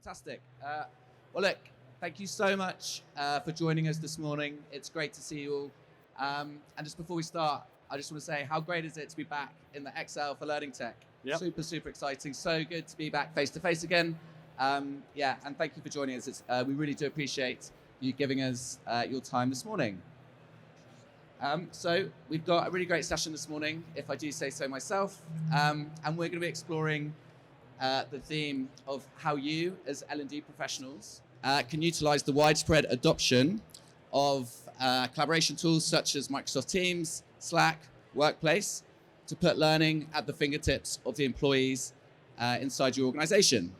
Fantastic. Well, look, thank you so much for joining us this morning. It's great to see you all. And just before we start, I just want to say how great is it to be back in the XL for Learning Tech. Yep. Super exciting. So good to be back face to face again. And thank you for joining us. We really do appreciate you giving us your time this morning. So we've got a really great session this morning, if I do say so myself. And we're going to be exploring the theme of how you, as L&D professionals, can utilize the widespread adoption of collaboration tools such as Microsoft Teams, Slack, Workplace, to put learning at the fingertips of the employees inside your organization.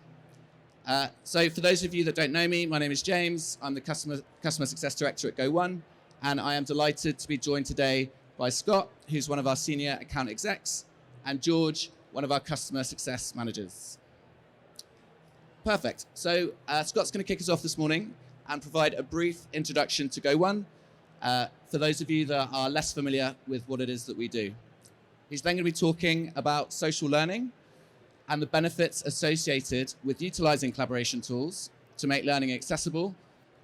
So for those of you that don't know me, my name is James. I'm the Customer Success Director at Go1, and I am delighted to be joined today by Scott, who's one of our senior account execs, and George, one of our customer success managers. Perfect. So Scott's going to kick us off this morning and provide a brief introduction to Go1 for those of you that are less familiar with what it is that we do. He's then going to be talking about social learning and the benefits associated with utilizing collaboration tools to make learning accessible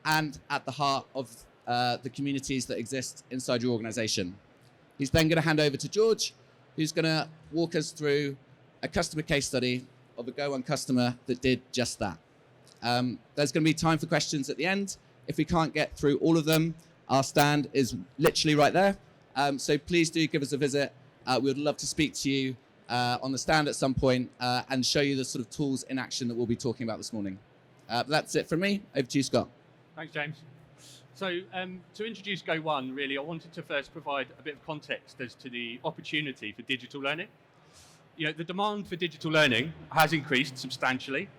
and at the heart of the communities that exist inside your organization. He's then going to hand over to George, who's going to walk us through a customer case study of a Go1 customer that did just that. There's going to be time for questions at the end. If we can't get through all of them, our stand is literally right there. So please do give us a visit. We would love to speak to you on the stand at some point and show you the sort of tools in action that we'll be talking about this morning. But that's it from me. Over to you, Scott. Thanks, James. So to introduce Go1, really, I wanted to first provide a bit of context as to the opportunity for digital learning. You know, the demand for digital learning has increased substantially,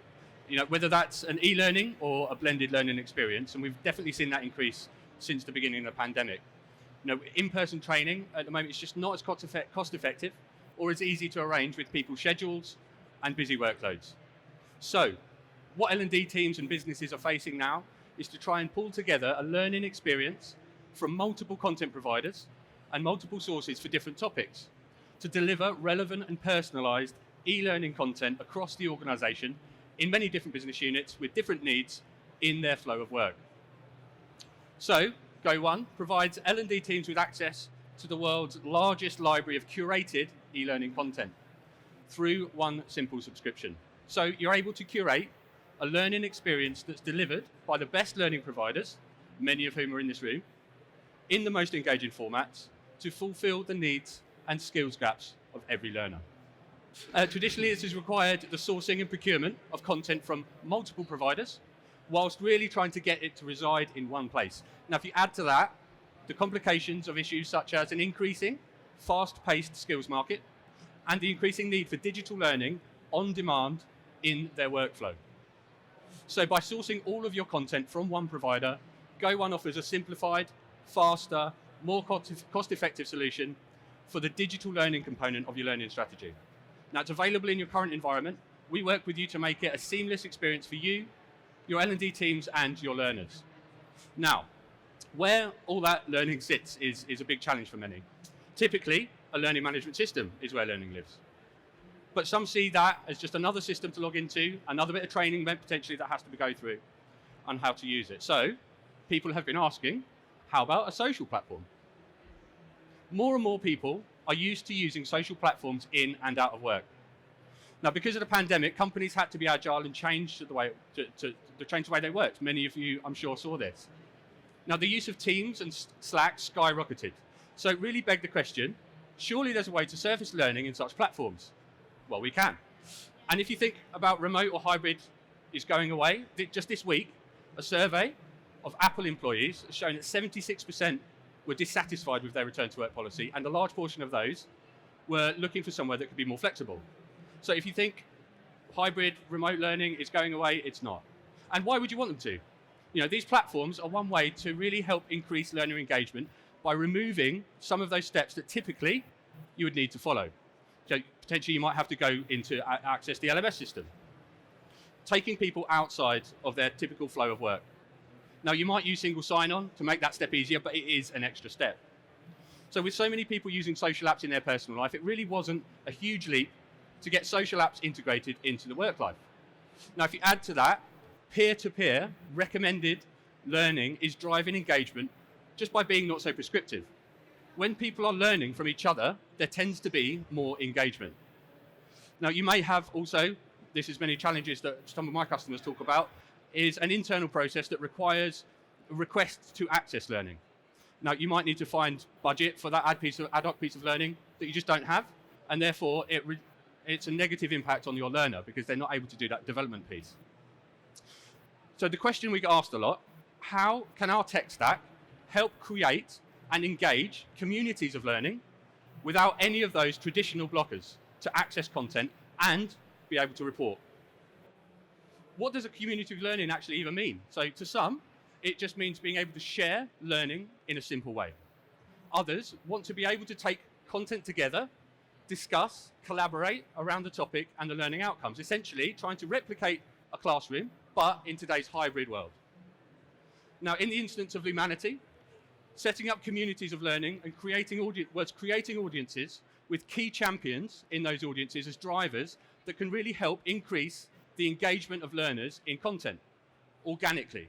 you know, whether that's an e-learning or a blended learning experience, and we've definitely seen that increase since the beginning of the pandemic. You know, in-person training at the moment is just not as cost-effective or as easy to arrange with people's schedules and busy workloads. So what L&D teams and businesses are facing now is to try and pull together a learning experience from multiple content providers and multiple sources for different topics to deliver relevant and personalized e-learning content across the organization in many different business units with different needs in their flow of work. So Go1 provides L&D teams with access to the world's largest library of curated e-learning content through one simple subscription. So you're able to curate a learning experience that's delivered by the best learning providers, many of whom are in this room, in the most engaging formats to fulfill the needs and skills gaps of every learner. Traditionally, this has required the sourcing and procurement of content from multiple providers, whilst really trying to get it to reside in one place. Now, if you add to that the complications of issues such as an increasing, fast-paced skills market and the increasing need for digital learning on demand in their workflow. So by sourcing all of your content from one provider, Go1 offers a simplified, faster, more cost-effective solution for the digital learning component of your learning strategy. Now, it's available in your current environment. We work with you to make it a seamless experience for you, your L&D teams, and your learners. Now, where all that learning sits is a big challenge for many. Typically, a learning management system is where learning lives. But some see that as just another system to log into, another bit of training potentially that has to go through on how to use it. So people have been asking, how about a social platform? More and more people are used to using social platforms in and out of work. Now, because of the pandemic, companies had to be agile and change the way they worked. Many of you, I'm sure, saw this. Now, the use of Teams and Slack skyrocketed. So it really begged the question, surely there's a way to surface learning in such platforms? Well, we can. And if you think about remote or hybrid is going away, just this week, a survey of Apple employees has shown that 76% were dissatisfied with their return to work policy, and a large portion of those were looking for somewhere that could be more flexible. So if you think hybrid remote learning is going away, it's not. And why would you want them to? You know, these platforms are one way to really help increase learner engagement by removing some of those steps that typically you would need to follow. So potentially you might have to go into access the LMS system, taking people outside of their typical flow of work. Now, you might use single sign-on to make that step easier, but it is an extra step. So with so many people using social apps in their personal life, it really wasn't a huge leap to get social apps integrated into the work life. Now, if you add to that peer-to-peer recommended learning is driving engagement just by being not so prescriptive. When people are learning from each other, there tends to be more engagement. Now, you may have also, this is many challenges that some of my customers talk about, is an internal process that requires requests to access learning. Now, you might need to find budget for that ad hoc piece of learning that you just don't have, and therefore it's a negative impact on your learner because they're not able to do that development piece. So the question we get asked a lot, how can our tech stack help create and engage communities of learning without any of those traditional blockers to access content and be able to report? What does a community of learning actually even mean? So to some, it just means being able to share learning in a simple way. Others want to be able to take content together, discuss, collaborate around the topic and the learning outcomes, essentially trying to replicate a classroom, but in today's hybrid world. Now, in the instance of Lumanity, setting up communities of learning and creating audiences with key champions in those audiences as drivers that can really help increase the engagement of learners in content organically.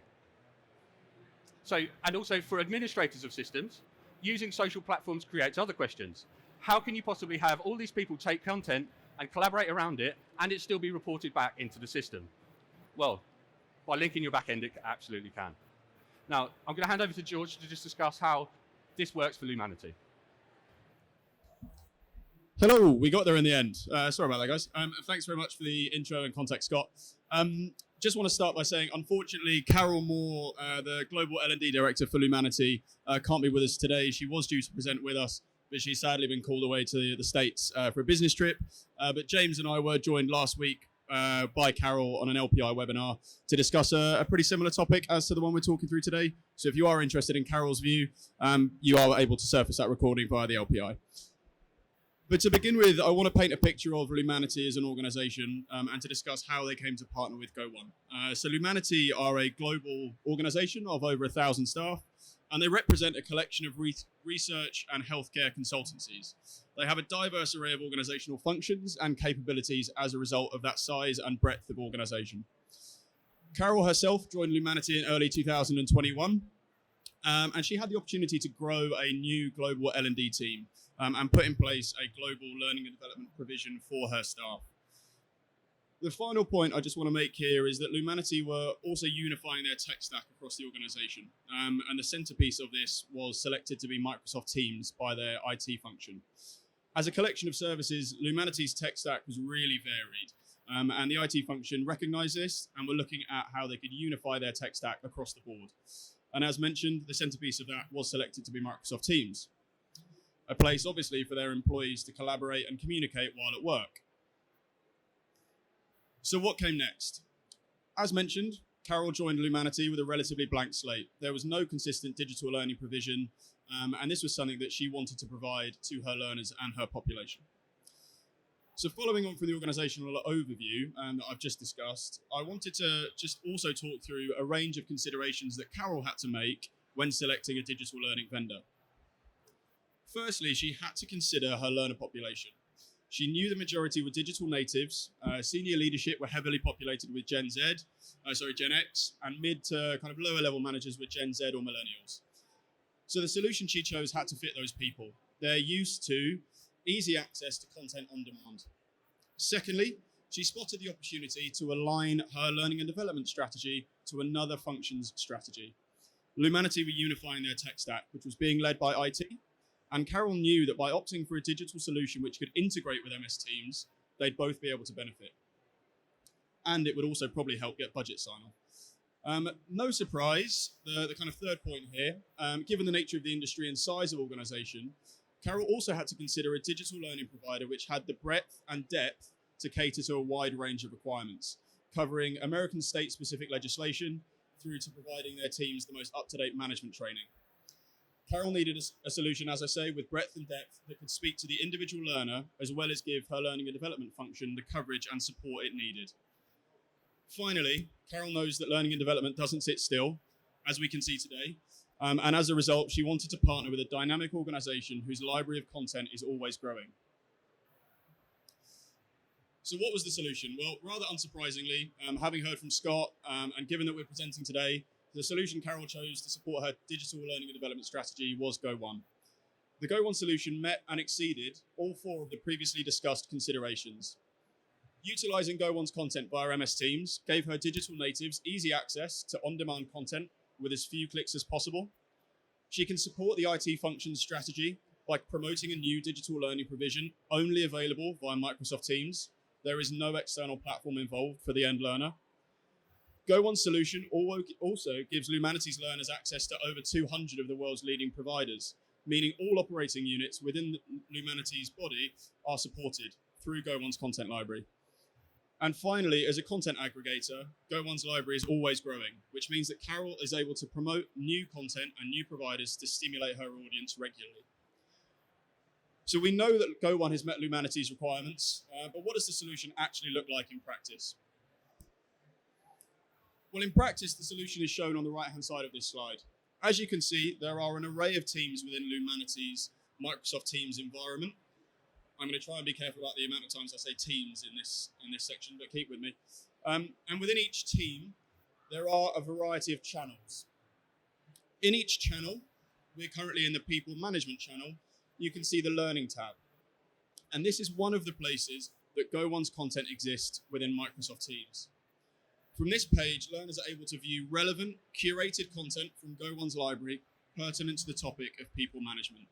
So, and also for administrators of systems, using social platforms creates other questions. How can you possibly have all these people take content and collaborate around it and it still be reported back into the system? Well, by linking your backend, it absolutely can. Now, I'm going to hand over to George to just discuss how this works for Lumanity. Hello, we got there in the end. Sorry about that, guys. Thanks very much for the intro and context, Scott. Just want to start by saying, unfortunately, Carole Moore, the Global L&D Director for Lumanity, can't be with us today. She was due to present with us, but she's sadly been called away to the States for a business trip. But James and I were joined last week by Carole on an LPI webinar to discuss a pretty similar topic as to the one we're talking through today. So if you are interested in Carole's view, you are able to surface that recording via the LPI. But to begin with, I want to paint a picture of Lumanity as an organization and to discuss how they came to partner with Go1. So Lumanity are a global organization of over 1,000 staff, and they represent a collection of research and healthcare consultancies. They have a diverse array of organizational functions and capabilities as a result of that size and breadth of organization. Carole herself joined Lumanity in early 2021, and she had the opportunity to grow a new global L&D team and put in place a global learning and development provision for her staff. The final point I just want to make here is that Lumanity were also unifying their tech stack across the organization. And the centerpiece of this was selected to be Microsoft Teams by their IT function. As a collection of services, Lumanity's tech stack was really varied. And the IT function recognized this and were looking at how they could unify their tech stack across the board. And as mentioned, the centerpiece of that was selected to be Microsoft Teams, a place obviously for their employees to collaborate and communicate while at work. So what came next? As mentioned, Carole joined Lumanity with a relatively blank slate. There was no consistent digital learning provision, and this was something that she wanted to provide to her learners and her population. So following on from the organizational overview that I've just discussed, I wanted to just also talk through a range of considerations that Carole had to make when selecting a digital learning vendor. Firstly, she had to consider her learner population. She knew the majority were digital natives, senior leadership were heavily populated with Gen X, and mid to kind of lower level managers were Gen Z or millennials. So the solution she chose had to fit those people. They're used to easy access to content on demand. Secondly, she spotted the opportunity to align her learning and development strategy to another function's strategy. Lumanity were unifying their tech stack, which was being led by IT, and Carole knew that by opting for a digital solution which could integrate with MS Teams, they'd both be able to benefit. And it would also probably help get budget sign-off. No surprise, the kind of third point here, given the nature of the industry and size of organization, Carole also had to consider a digital learning provider which had the breadth and depth to cater to a wide range of requirements, covering American state-specific legislation through to providing their teams the most up-to-date management training. Carole needed a solution, as I say, with breadth and depth that could speak to the individual learner, as well as give her learning and development function the coverage and support it needed. Finally, Carole knows that learning and development doesn't sit still, as we can see today, and as a result, she wanted to partner with a dynamic organization whose library of content is always growing. So So what was the solution? Well, rather unsurprisingly, having heard from Scott, and given that we're presenting today, the solution Carole chose to support her digital learning and development strategy was Go1. The Go1 solution met and exceeded all 4 of the previously discussed considerations. Utilizing Go1's content via MS Teams gave her digital natives easy access to on-demand content with as few clicks as possible. She can support the IT functions strategy by promoting a new digital learning provision only available via Microsoft Teams. There is no external platform involved for the end learner. Go1's solution also gives Lumanity's learners access to over 200 of the world's leading providers, meaning all operating units within Lumanity's body are supported through Go1's content library. And finally, as a content aggregator, Go1's library is always growing, which means that Carole is able to promote new content and new providers to stimulate her audience regularly. So we know that Go1 has met Lumanity's requirements, but what does the solution actually look like in practice? Well, in practice, the solution is shown on the right-hand side of this slide. As you can see, there are an array of teams within Lumanity's Microsoft Teams environment. I'm going to try and be careful about the amount of times I say teams in this section, but keep with me. And within each team, there are a variety of channels. In each channel, we're currently in the People Management channel, you can see the Learning tab. And this is one of the places that Go1's content exists within Microsoft Teams. From this page, learners are able to view relevant, curated content from Go1's library pertinent to the topic of people management.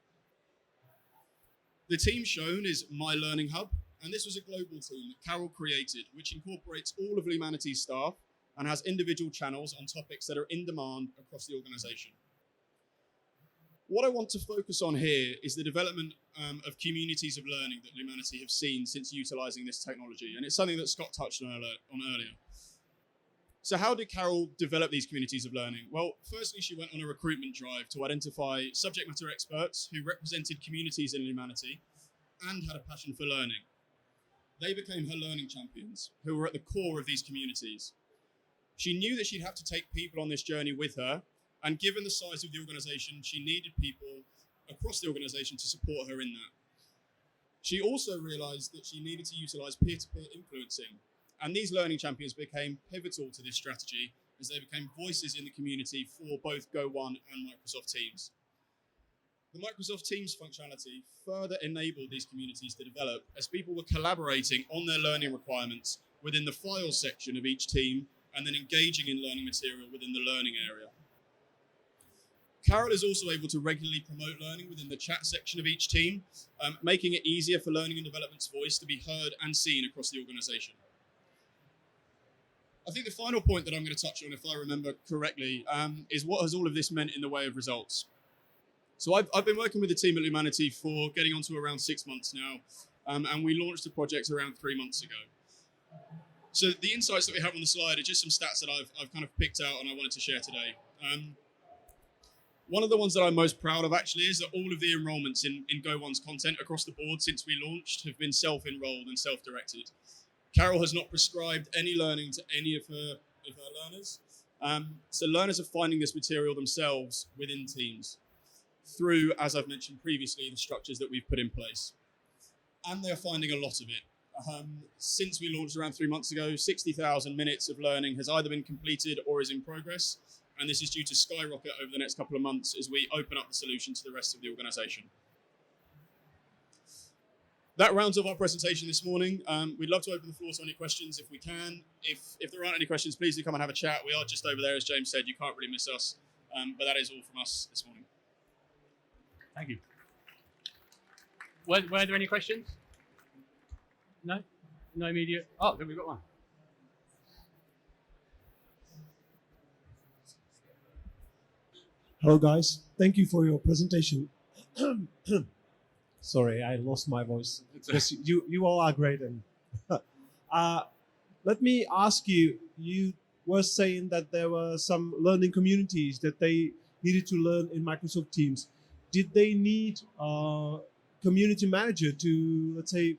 The team shown is My Learning Hub, and this was a global team that Carole created, which incorporates all of Lumanity's staff and has individual channels on topics that are in demand across the organization. What I want to focus on here is the development of communities of learning that Lumanity have seen since utilizing this technology, and it's something that Scott touched on earlier. So how did Carole develop these communities of learning? Well, firstly, she went on a recruitment drive to identify subject matter experts who represented communities in Lumanity and had a passion for learning. They became her learning champions, who were at the core of these communities. She knew that she'd have to take people on this journey with her, and given the size of the organization, she needed people across the organization to support her in that. She also realized that she needed to utilize peer-to-peer influencing, and these learning champions became pivotal to this strategy as they became voices in the community for both Go1 and Microsoft Teams. The Microsoft Teams functionality further enabled these communities to develop as people were collaborating on their learning requirements within the files section of each team and then engaging in learning material within the learning area. Carole is also able to regularly promote learning within the chat section of each team, making it easier for learning and development's voice to be heard and seen across the organization. I think the final point that I'm going to touch on, if I remember correctly, is what has all of this meant in the way of results. So I've been working with the team at Lumanity for getting on to around 6 months now, and we launched the project around 3 months ago. So the insights that we have on the slide are just some stats that I've kind of picked out and I wanted to share today. One of the ones that I'm most proud of actually is that all of the enrollments in Go1's content across the board since we launched have been self-enrolled and self-directed. Carole has not prescribed any learning to any of her learners. So learners are finding this material themselves within teams through, as I've mentioned previously, the structures that we've put in place. And they're finding a lot of it. Since we launched around 3 months ago, 60,000 minutes of learning has either been completed or is in progress. And this is due to skyrocket over the next couple of months as we open up the solution to the rest of the organization. That rounds off our presentation this morning. We'd love to open the floor to any questions if we can. If there aren't any questions, please do come and have a chat. We are just over there, as James said. You can't really miss us. But that is all from us this morning. Thank you. Were there any questions? No? No immediate? Oh, then we've got one. Hello guys, thank you for your presentation. Sorry, I lost my voice. Yes, you all are great. And let me ask you, you were saying that there were some learning communities that they needed to learn in Microsoft Teams. Did they need a community manager to, let's say,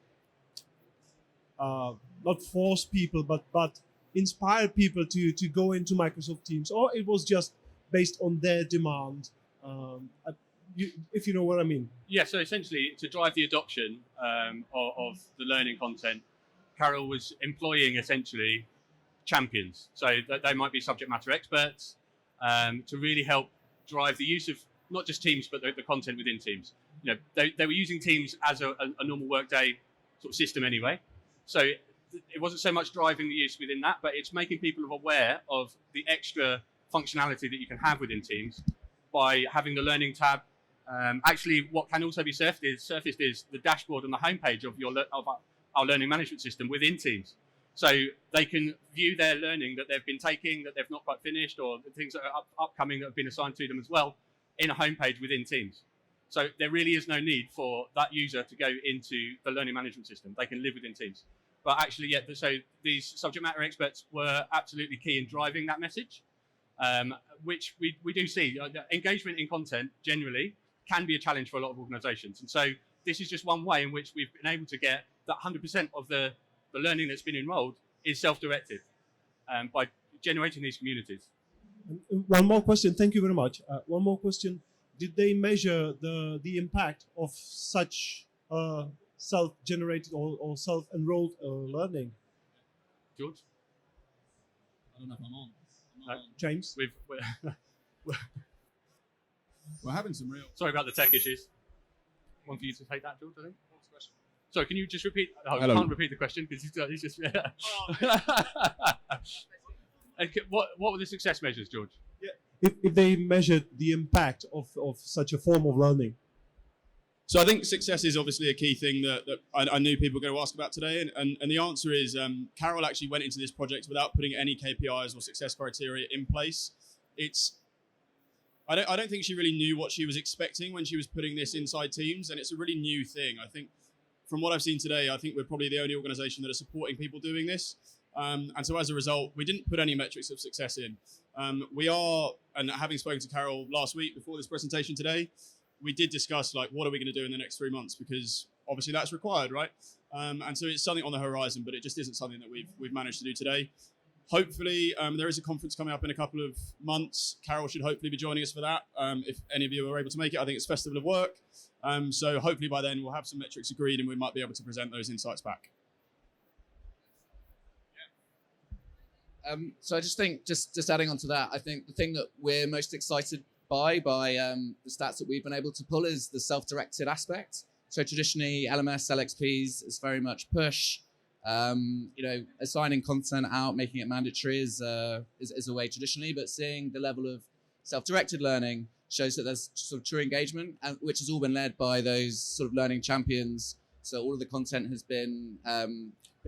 not force people, but inspire people to go into Microsoft Teams? Or it was just based on their demand, if you know what I mean? Yeah, so essentially to drive the adoption of the learning content, Carole was employing essentially champions. So they might be subject matter experts to really help drive the use of not just Teams, but the content within Teams. You know, they were using Teams as a normal workday sort of system anyway. So it wasn't so much driving the use within that, but it's making people aware of the extra functionality that you can have within Teams by having the learning tab. Actually, what can also be surfaced is the dashboard on the homepage of our learning management system within Teams. So they can view their learning that they've been taking, that they've not quite finished, or the things that are upcoming that have been assigned to them as well in a homepage within Teams. So there really is no need for that user to go into the learning management system. They can live within Teams. But actually, yeah, so these subject matter experts were absolutely key in driving that message, which we do see. Engagement in content generally can be a challenge for a lot of organizations. And so this is just one way in which we've been able to get that 100% of the learning that's been enrolled is self-directed by generating these communities. One more question. Thank you very much. One more question. Did they measure the impact of such self-generated or self-enrolled learning? George? I don't know if I'm on. James? We're having some real... Sorry about the tech issues. One for you to take that, George, I think. What's the question? Sorry, can you just repeat? Oh, Hello. I can't repeat the question because he's just... What were the success measures, George? Yeah. If they measured the impact of such a form of learning. So I think success is obviously a key thing that I knew people were going to ask about today. And the answer is Carole actually went into this project without putting any KPIs or success criteria in place. I don't think she really knew what she was expecting when she was putting this inside Teams. And it's a really new thing. I think from what I've seen today, I think we're probably the only organization that are supporting people doing this. And so as a result, we didn't put any metrics of success in. We are, and having spoken to Carole last week before this presentation today, we did discuss like, what are we going to do in the next 3 months? Because obviously that's required, right? And so it's something on the horizon, but it just isn't something that we've managed to do today. Hopefully, there is a conference coming up in a couple of months. Carole should hopefully be joining us for that. If any of you are able to make it, I think it's Festival of Work. So hopefully by then we'll have some metrics agreed and we might be able to present those insights back. So I just think, just adding on to that, I think the thing that we're most excited by the stats that we've been able to pull is the self-directed aspect. So traditionally, LMS, LXPs is very much push. Assigning content out, making it mandatory is a way traditionally, but seeing the level of self-directed learning shows that there's sort of true engagement, which has all been led by those sort of learning champions. So all of the content has been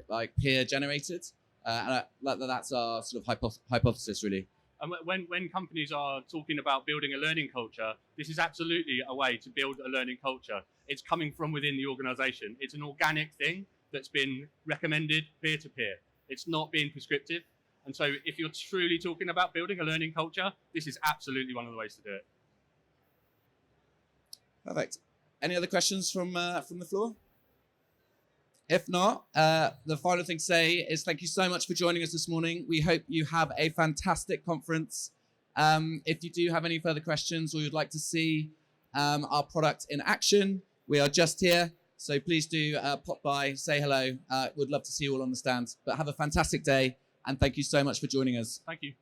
like peer generated. And that's our sort of hypothesis, really. And when companies are talking about building a learning culture, this is absolutely a way to build a learning culture. It's coming from within the organization. It's an organic thing that's been recommended peer-to-peer. It's not being prescriptive. And so if you're truly talking about building a learning culture, this is absolutely one of the ways to do it. Perfect. Any other questions from the floor? If not, the final thing to say is thank you so much for joining us this morning. We hope you have a fantastic conference. If you do have any further questions or you'd like to see our product in action, we are just here. So please do pop by, say hello. We'd love to see you all on the stand. But have a fantastic day, and thank you so much for joining us. Thank you.